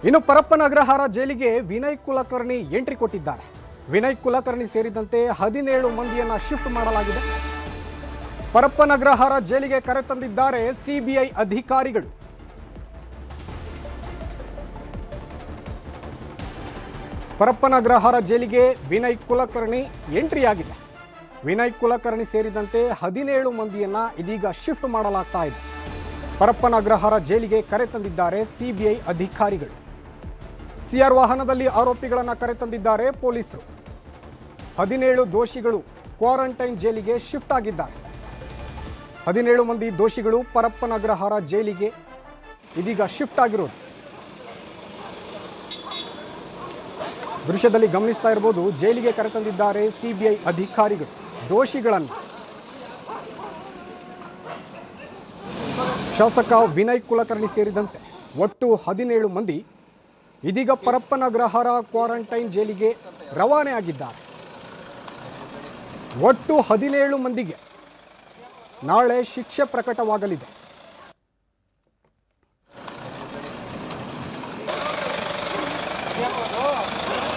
ಇನ್ನು ಪರಪ್ಪನ ಅಗ್ರಹಾರ ಜೈಲಿಗೆ ವಿನಯ್ ಕುಲಕರ್ಣಿ ಎಂಟ್ರಿ ಕೊಟ್ಟಿದ್ದಾರೆ. ವಿನಯ್ ಕುಲಕರ್ಣಿ ಸೇರಿದಂತೆ 17 ಮಂದಿಯನ್ನ ಶಿಫ್ಟ್ ಮಾಡಲಾಗಿದೆ. ಪರಪ್ಪನ ಅಗ್ರಹಾರ ಜೈಲಿಗೆ ಕರೆತಂದಿದ್ದಾರೆ ಸಿಬಿಐ ಅಧಿಕಾರಿಗಳು. ಪರಪ್ಪನ ಅಗ್ರಹಾರ ಜೈಲಿಗೆ ವಿನಯ್ ಕುಲಕರ್ಣಿ ಎಂಟ್ರಿ ಆಗಿದೆ. ವಿನಯ್ ಕುಲಕರ್ಣಿ ಸೇರಿದಂತೆ 17 ಮಂದಿಯನ್ನ ಇದೀಗ ಶಿಫ್ಟ್ ಮಾಡಲಾಗ್ತಾ ಇದೆ. ಪರಪ್ಪನ ಅಗ್ರಹಾರ ಜೈಲಿಗೆ ಕರೆತಂದಿದ್ದಾರೆ ಸಿಬಿಐ ಅಧಿಕಾರಿಗಳು. ಸಿಆರ್ ವಾಹನದಲ್ಲಿ ಆರೋಪಿಗಳನ್ನು ಕರೆತಂದಿದ್ದಾರೆ ಪೊಲೀಸರು. 17 ದೋಷಿಗಳು ಕ್ವಾರಂಟೈನ್ ಜೈಲಿಗೆ ಶಿಫ್ಟ್ ಆಗಿದ್ದಾರೆ. 17 ಮಂದಿ ದೋಷಿಗಳು ಪರಪ್ಪನ ಅಗ್ರಹಾರ ಜೈಲಿಗೆ ಇದೀಗ ಶಿಫ್ಟ್ ಆಗಿರೋದು ದೃಶ್ಯದಲ್ಲಿ ಗಮನಿಸ್ತಾ ಇರಬಹುದು. ಜೈಲಿಗೆ ಕರೆತಂದಿದ್ದಾರೆ ಸಿಬಿಐ ಅಧಿಕಾರಿಗಳು ದೋಷಿಗಳನ್ನು. ಶಾಸಕ ವಿನಯ್ ಕುಲಕರ್ಣಿ ಸೇರಿದಂತೆ ಒಟ್ಟು 17 ಮಂದಿ ಇದೀಗ ಪರಪ್ಪನ ಅಗ್ರಹಾರ ಕ್ವಾರಂಟೈನ್ ಜೈಲಿಗೆ ರವಾನೆ ಆಗಿದ್ದಾರೆ. ಒಟ್ಟು 17 ಮಂದಿಗೆ ನಾಳೆ ಶಿಕ್ಷೆ ಪ್ರಕಟವಾಗಲಿದೆ.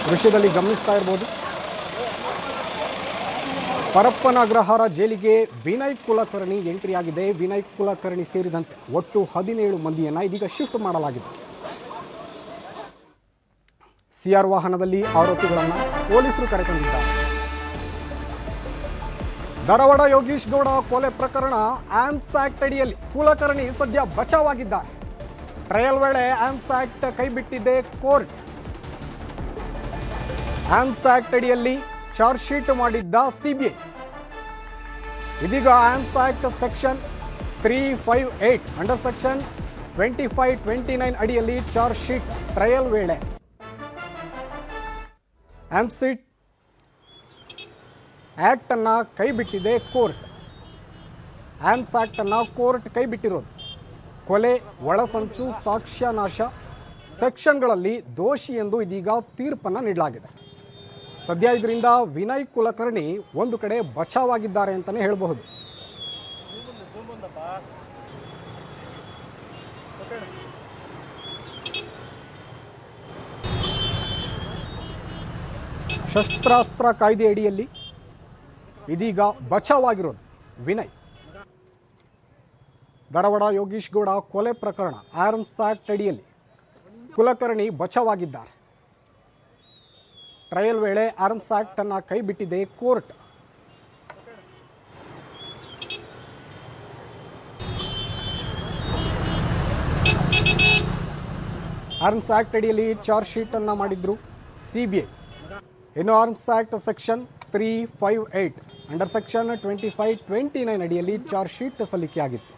ದೃಶ್ಯದಲ್ಲಿ ಗಮನಿಸ್ತಾ ಇರಬಹುದು. ಪರಪ್ಪನ ಅಗ್ರಹಾರ ಜೈಲಿಗೆ ವಿನಯ್ ಕುಲಕರ್ಣಿ ಎಂಟ್ರಿ ಆಗಿದೆ. ವಿನಯ್ ಕುಲಕರ್ಣಿ ಸೇರಿದಂತೆ ಒಟ್ಟು 17 ಮಂದಿಯನ್ನ ಇದೀಗ ಶಿಫ್ಟ್ ಮಾಡಲಾಗಿದೆ. ಸಿಆರ್ ವಾಹನದಲ್ಲಿ ಆರೋಪಿಗಳನ್ನು ಪೊಲೀಸರು ಕರೆತಂದಿದ್ದಾರೆ. ಧಾರವಾಡ ಯೋಗೀಶ್ ಗೌಡ ಕೊಲೆ ಪ್ರಕರಣ ಆರ್ಮ್ಸ್ ಆಕ್ಟ್ ಅಡಿಯಲ್ಲಿ ಕುಲಕರ್ಣಿ ಸದ್ಯ ಬಚಾವಾಗಿದ್ದಾರೆ. ಟ್ರಯಲ್ ವೇಳೆ ಆರ್ಮ್ಸ್ ಆಕ್ಟ್ ಕೈಬಿಟ್ಟಿದೆ ಕೋರ್ಟ್. ಆರ್ಮ್ಸ್ ಆಕ್ಟ್ ಅಡಿಯಲ್ಲಿ ಚಾರ್ಜ್ ಶೀಟ್ ಮಾಡಿದ್ದ ಸಿಬಿಐ ಇದೀಗ arms act section 358 under section 2529 ಅಡಿಯಲ್ಲಿ ಚಾರ್ಜ್ ಶೀಟ್ ಟ್ರಯಲ್ ವೇಳೆ ಆರ್ಮ್ಸ್ ಆಕ್ಟ್ ಅನ್ನ ಕೈಬಿಟ್ಟಿದೆ ಕೋರ್ಟ್. ಆರ್ಮ್ಸ್ ಆಕ್ಟ್ ಅನ್ನ ಕೋರ್ಟ್ ಕೈಬಿಟ್ಟಿರೋದು ಕೊಲೆ, ಒಳಸಂಚು, ಸಾಕ್ಷ್ಯನಾಶ ಸೆಕ್ಷನ್ಗಳಲ್ಲಿ ದೋಷಿ ಎಂದು ಇದೀಗ ತೀರ್ಪನ್ನು ನೀಡಲಾಗಿದೆ. ಸದ್ಯ ಇದರಿಂದ ವಿನಯ್ ಕುಲಕರ್ಣಿ ಒಂದು ಕಡೆ ಬಚಾವಾಗಿದ್ದಾರೆ ಅಂತಲೇ ಹೇಳಬಹುದು. ಶಸ್ತ್ರಾಸ್ತ್ರ ಕಾಯ್ದೆ ಅಡಿಯಲ್ಲಿ ಇದೀಗ ಬಚಾವಾಗಿರೋದು ವಿನಯ್. ಧಾರವಾಡ ಯೋಗೀಶ್ ಗೌಡ ಕೊಲೆ ಪ್ರಕರಣ ಆರ್ಮ್ಸ್ ಆಕ್ಟ್ ಅಡಿಯಲ್ಲಿ ಕುಲಕರ್ಣಿ ಬಚಾವಾಗಿದ್ದಾರೆ. ಟ್ರಯಲ್ ವೇಳೆ ಆರ್ಮ್ಸ್ ಆಕ್ಟ್ ಅನ್ನು ಕೈಬಿಟ್ಟಿದೆ ಕೋರ್ಟ್. ಆರ್ಮ್ಸ್ ಆಕ್ಟ್ ಅಡಿಯಲ್ಲಿ ಚಾರ್ಜ್ ಶೀಟ್ ಅನ್ನು ಮಾಡಿದ್ರು ಸಿಬಿಐ. ಇನ್ನು arms act section 358 under section 2529 ಅಡಿಯಲ್ಲಿ ಚಾರ್ಜ್ ಶೀಟ್ ಸಲ್ಲಿಕೆಯಾಗಿತ್ತು.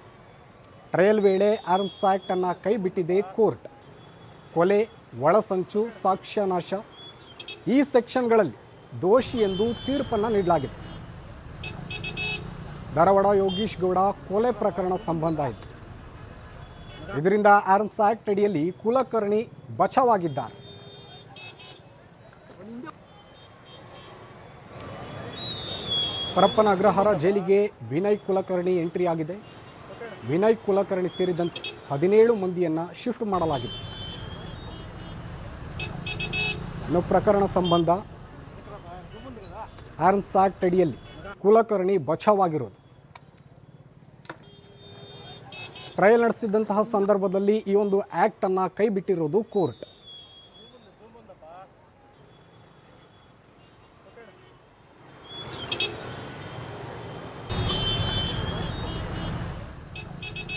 ಟ್ರಯಲ್ ವೇಳೆ ಆರ್ಮ್ಸ್ ಆಕ್ಟ್ ಅನ್ನು ಕೈಬಿಟ್ಟಿದೆ ಕೋರ್ಟ್. ಕೊಲೆ, ಒಳಸಂಚು, ಸಾಕ್ಷ್ಯನಾಶ ಈ ಸೆಕ್ಷನ್ಗಳಲ್ಲಿ ದೋಷಿ ಎಂದು ತೀರ್ಪನ್ನು ನೀಡಲಾಗಿದೆ. ಧಾರವಾಡ ಯೋಗೀಶ್ ಗೌಡ ಕೊಲೆ ಪ್ರಕರಣ ಸಂಬಂಧ ಇದೆ. ಇದರಿಂದ ಆರ್ಮ್ಸ್ ಆಕ್ಟ್ ಅಡಿಯಲ್ಲಿ ಕುಲಕರ್ಣಿ ಬಚಾವಾಗಿದ್ದಾರೆ. ಪರಪ್ಪನ ಅಗ್ರಹಾರ ಜೈಲಿಗೆ ವಿನಯ್ ಕುಲಕರ್ಣಿ ಎಂಟ್ರಿ ಆಗಿದೆ. ವಿನಯ್ ಕುಲಕರ್ಣಿ ಸೇರಿದಂತೆ 17 ಮಂದಿಯನ್ನು ಶಿಫ್ಟ್ ಮಾಡಲಾಗಿದೆ. ಇನ್ನು ಪ್ರಕರಣ ಸಂಬಂಧ ಆರ್ಮ್ಸ್ ಆಕ್ಟ್ ಅಡಿಯಲ್ಲಿ ಕುಲಕರ್ಣಿ ಬಚಾವಾಗಿರೋದು. ಟ್ರಯಲ್ ನಡೆಸಿದಂತಹ ಸಂದರ್ಭದಲ್ಲಿ ಈ ಒಂದು ಆಕ್ಟ್ ಅನ್ನು ಕೈಬಿಟ್ಟಿರೋದು ಕೋರ್ಟ್.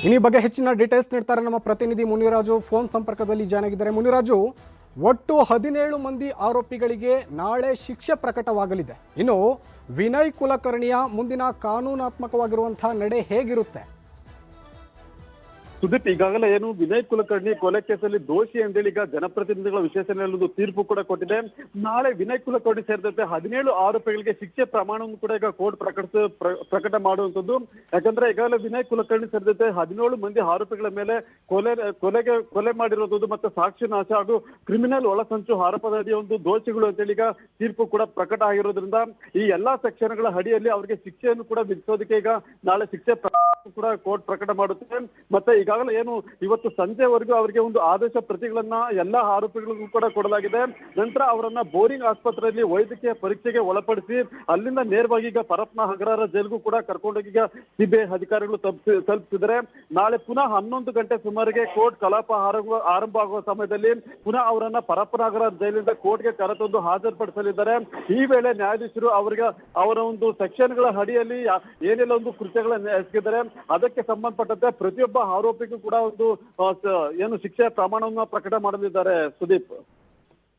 ಈ ಬಗ್ಗೆ ಹೆಚ್ಚಿನ ಡೀಟೇಲ್ಸ್ ನೀಡ್ತಾರೆ ನಮ್ಮ ಪ್ರತಿನಿಧಿ ಮುನಿರಾಜು. ಫೋನ್ ಸಂಪರ್ಕದಲ್ಲಿ ಜಾಯ್ನ್ ಆಗಿದ್ದಾರೆ. ಮುನಿರಾಜು, ಒಟ್ಟು 17 ಮಂದಿ ಆರೋಪಿಗಳಿಗೆ ನಾಳೆ ಶಿಕ್ಷೆ ಪ್ರಕಟವಾಗಲಿದೆ. ಇನ್ನು ವಿನಯ್ ಕುಲಕರ್ಣಿಯ ಮುಂದಿನ ಕಾನೂನಾತ್ಮಕವಾಗಿರುವಂತಹ ನಡೆ ಹೇಗಿರುತ್ತೆ? ಸುದೀಪ್, ಈಗಾಗಲೇ ಏನು ವಿನಯ್ ಕುಲಕರ್ಣಿ ಕೊಲೆ ಕೇಸಲ್ಲಿ ದೋಷಿ ಅಂತೇಳಿ ಈಗ ಜನಪ್ರತಿನಿಧಿಗಳ ವಿಶೇಷ ನ್ಯಾಯಾಲಯದ ತೀರ್ಪು ಕೂಡ ಕೊಟ್ಟಿದೆ. ನಾಳೆ ವಿನಯ್ ಕುಲಕರ್ಣಿ ಸೇರಿದಂತೆ 17 ಆರೋಪಿಗಳಿಗೆ ಶಿಕ್ಷೆ ಪ್ರಮಾಣವನ್ನು ಕೂಡ ಈಗ ಕೋರ್ಟ್ ಪ್ರಕಟ ಮಾಡುವಂಥದ್ದು. ಯಾಕಂದ್ರೆ ಈಗಾಗಲೇ ವಿನಯ್ ಕುಲಕರ್ಣಿ ಸೇರಿದಂತೆ 17 ಮಂದಿ ಆರೋಪಿಗಳ ಮೇಲೆ ಕೊಲೆ ಮಾಡಿರೋದು ಮತ್ತೆ ಸಾಕ್ಷಿ ನಾಶ ಹಾಗೂ ಕ್ರಿಮಿನಲ್ ಒಳಸಂಚು ಆರೋಪದ ಅಡಿ ಒಂದು ದೋಷಿಗಳು ಅಂತೇಳಿ ಈಗ ತೀರ್ಪು ಕೂಡ ಪ್ರಕಟ ಆಗಿರೋದ್ರಿಂದ ಈ ಎಲ್ಲಾ ಸೆಕ್ಷನ್ಗಳ ಅಡಿಯಲ್ಲಿ ಅವರಿಗೆ ಶಿಕ್ಷೆಯನ್ನು ಕೂಡ ವಿಧಿಸೋದಕ್ಕೆ ಈಗ ನಾಳೆ ಶಿಕ್ಷೆ ಕೂಡ ಕೋರ್ಟ್ ಪ್ರಕಟ ಮಾಡುತ್ತೆ. ಮತ್ತೆ ಈಗ ಈಗಾಗಲೇ ಏನು ಇವತ್ತು ಸಂಜೆವರೆಗೂ ಅವರಿಗೆ ಒಂದು ಆದೇಶ ಪ್ರತಿಗಳನ್ನ ಎಲ್ಲಾ ಆರೋಪಿಗಳಿಗೂ ಕೂಡ ಕೊಡಲಾಗಿದೆ. ನಂತರ ಅವರನ್ನ ಬೋರಿಂಗ್ ಆಸ್ಪತ್ರೆಯಲ್ಲಿ ವೈದ್ಯಕೀಯ ಪರೀಕ್ಷೆಗೆ ಒಳಪಡಿಸಿ ಅಲ್ಲಿಂದ ನೇರವಾಗಿ ಈಗ ಪರಪ್ಪನ ಅಗ್ರಹಾರ ಜೈಲ್ಗೂ ಕೂಡ ಕರ್ಕೊಂಡೋಗಿ ಈಗ ಸಿಬಿಐ ಅಧಿಕಾರಿಗಳು ತಲುಪಿಸಿದರೆ ನಾಳೆ ಪುನಃ 11 ಗಂಟೆ ಸುಮಾರಿಗೆ ಕೋರ್ಟ್ ಕಲಾಪ ಆರಂಭ ಆಗುವ ಸಮಯದಲ್ಲಿ ಪುನಃ ಅವರನ್ನ ಪರಪ್ಪನ ಅಗ್ರಹಾರ ಜೈಲಿಂದ ಕೋರ್ಟ್ಗೆ ಕರೆತಂದು ಹಾಜರುಪಡಿಸಲಿದ್ದಾರೆ. ಈ ವೇಳೆ ನ್ಯಾಯಾಧೀಶರು ಅವರ ಒಂದು ಸೆಕ್ಷನ್ಗಳ ಅಡಿಯಲ್ಲಿ ಏನೆಲ್ಲ ಒಂದು ಕೃತ್ಯಗಳನ್ನು ಎಸಗಿದ್ದಾರೆ ಅದಕ್ಕೆ ಸಂಬಂಧಪಟ್ಟಂತೆ ಪ್ರತಿಯೊಬ್ಬ ಆರೋಪಿಗೂ ಕೂಡ ಒಂದು ಏನು ಶಿಕ್ಷೆಯ ಪ್ರಮಾಣವನ್ನು ಪ್ರಕಟ ಮಾಡಲಿದ್ದಾರೆ. ಸುದೀಪ್,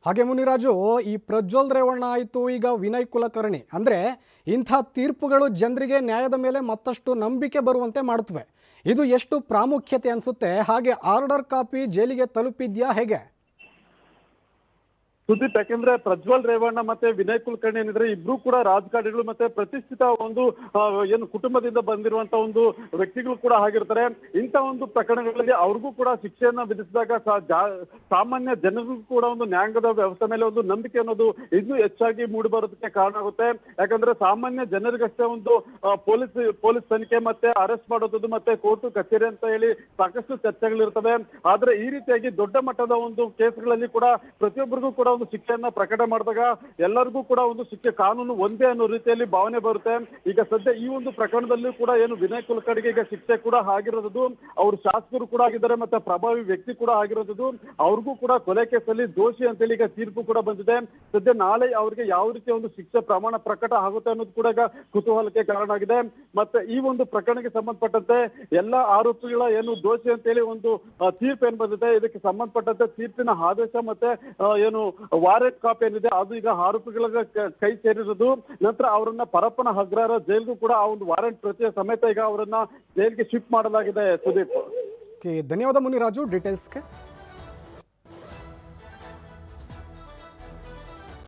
ಹಾಗೆ ಮುನಿರಾಜು, ಈ ಪ್ರಜ್ವಲ್ ರೇವಣ್ಣ ಆಯಿತು, ಈಗ ವಿನಯ್ ಕುಲಕರ್ಣಿ, ಅಂದರೆ ಇಂಥ ತೀರ್ಪುಗಳು ಜನರಿಗೆ ನ್ಯಾಯದ ಮೇಲೆ ಮತ್ತಷ್ಟು ನಂಬಿಕೆ ಬರುವಂತೆ ಮಾಡುತ್ತವೆ. ಇದು ಎಷ್ಟು ಪ್ರಾಮುಖ್ಯತೆ ಅನಿಸುತ್ತೆ? ಹಾಗೆ ಆರ್ಡರ್ ಕಾಪಿ ಜೈಲಿಗೆ ತಲುಪಿದ್ಯಾ ಹೇಗೆ? ಸುದೀಪ್, ಯಾಕೆಂದ್ರೆ ಪ್ರಜ್ವಲ್ ರೇವಣ್ಣ ಮತ್ತೆ ವಿನಯ್ ಕುಲಕರ್ಣಿ ಏನಿದ್ರೆ ಇಬ್ರು ಕೂಡ ರಾಜಕಾರಣಿಗಳು ಮತ್ತೆ ಪ್ರತಿಷ್ಠಿತ ಒಂದು ಏನು ಕುಟುಂಬದಿಂದ ಬಂದಿರುವಂತ ಒಂದು ವ್ಯಕ್ತಿಗಳು ಕೂಡ ಆಗಿರ್ತಾರೆ. ಇಂಥ ಒಂದು ಪ್ರಕರಣಗಳಲ್ಲಿ ಅವ್ರಿಗೂ ಕೂಡ ಶಿಕ್ಷೆಯನ್ನ ವಿಧಿಸಿದಾಗ ಸಾಮಾನ್ಯ ಜನರಿಗೂ ಕೂಡ ಒಂದು ನ್ಯಾಯಾಂಗದ ವ್ಯವಸ್ಥೆ ಮೇಲೆ ಒಂದು ನಂಬಿಕೆ ಅನ್ನೋದು ಇನ್ನೂ ಹೆಚ್ಚಾಗಿ ಮೂಡಿ ಬರೋದಕ್ಕೆ ಕಾರಣ ಆಗುತ್ತೆ. ಯಾಕಂದ್ರೆ ಸಾಮಾನ್ಯ ಜನರಿಗಷ್ಟೇ ಒಂದು ಪೊಲೀಸ್ ತನಿಖೆ ಮತ್ತೆ ಅರೆಸ್ಟ್ ಮಾಡೋದು ಮತ್ತೆ ಕೋರ್ಟು ಕಚೇರಿ ಅಂತ ಹೇಳಿ ಸಾಕಷ್ಟು ಚರ್ಚೆಗಳಿರ್ತವೆ. ಆದ್ರೆ ಈ ರೀತಿಯಾಗಿ ದೊಡ್ಡ ಮಟ್ಟದ ಒಂದು ಕೇಸ್ಗಳಲ್ಲಿ ಕೂಡ ಪ್ರತಿಯೊಬ್ಬರಿಗೂ ಕೂಡ ಒಂದು ಶಿಕ್ಷೆಯನ್ನ ಪ್ರಕಟ ಮಾಡಿದಾಗ ಎಲ್ಲರಿಗೂ ಕೂಡ ಒಂದು ಶಿಕ್ಷೆ ಕಾನೂನು ಒಂದೇ ಅನ್ನೋ ರೀತಿಯಲ್ಲಿ ಭಾವನೆ ಬರುತ್ತೆ. ಈಗ ಸದ್ಯ ಈ ಒಂದು ಪ್ರಕರಣದಲ್ಲೂ ಕೂಡ ಏನು ವಿನಯ್ ಕುಲಕರ್ಣಿಗೆ ಈಗ ಶಿಕ್ಷೆ ಕೂಡ ಆಗಿರೋದು, ಅವರು ಶಾಸಕರು ಕೂಡ ಆಗಿದ್ದಾರೆ ಮತ್ತೆ ಪ್ರಭಾವಿ ವ್ಯಕ್ತಿ ಕೂಡ ಆಗಿರೋದು, ಅವ್ರಿಗೂ ಕೂಡ ಕೊಲೆ ಕೇಸಲ್ಲಿ ದೋಷಿ ಅಂತೇಳಿ ಈಗ ತೀರ್ಪು ಕೂಡ ಬಂದಿದೆ. ಸದ್ಯ ನಾಳೆ ಅವರಿಗೆ ಯಾವ ರೀತಿಯ ಒಂದು ಶಿಕ್ಷೆ ಪ್ರಮಾಣ ಪ್ರಕಟ ಆಗುತ್ತೆ ಅನ್ನೋದು ಕೂಡ ಈಗ ಕುತೂಹಲಕ್ಕೆ ಕಾರಣ ಆಗಿದೆ. ಮತ್ತೆ ಈ ಒಂದು ಪ್ರಕರಣಕ್ಕೆ ಸಂಬಂಧಪಟ್ಟಂತೆ ಎಲ್ಲಾ ಆರೋಪಿಗಳ ಏನು ದೋಷಿ ಅಂತೇಳಿ ಒಂದು ತೀರ್ಪು ಏನ್ ಬಂದಿದೆ, ಇದಕ್ಕೆ ಸಂಬಂಧಪಟ್ಟಂತೆ ತೀರ್ಪಿನ ಆದೇಶ ಮತ್ತೆ ಏನು ವಾರೆಂಟ್ ಕಾಪಿ ಏನಿದೆ ಅದು ಈಗ ಆರೋಪಿಗಳ ಕೈ ಸೇರಿರೋದು. ನಂತರ ಅವರನ್ನ ಪರಪ್ಪನ ಅಗ್ರಹಾರ ಜೈಲ್ಗೂ ಕೂಡ ಆ ಒಂದು ವಾರೆಂಟ್ ಪ್ರತಿಯ ಸಮೇತ ಈಗ ಅವರನ್ನ ಜೈಲ್ಗೆ ಶಿಫ್ಟ್ ಮಾಡಲಾಗಿದೆ. ಸುದೀಪ್, ಧನ್ಯವಾದ ಮುನಿರಾಜು ಡೀಟೇಲ್ಸ್ಗೆ.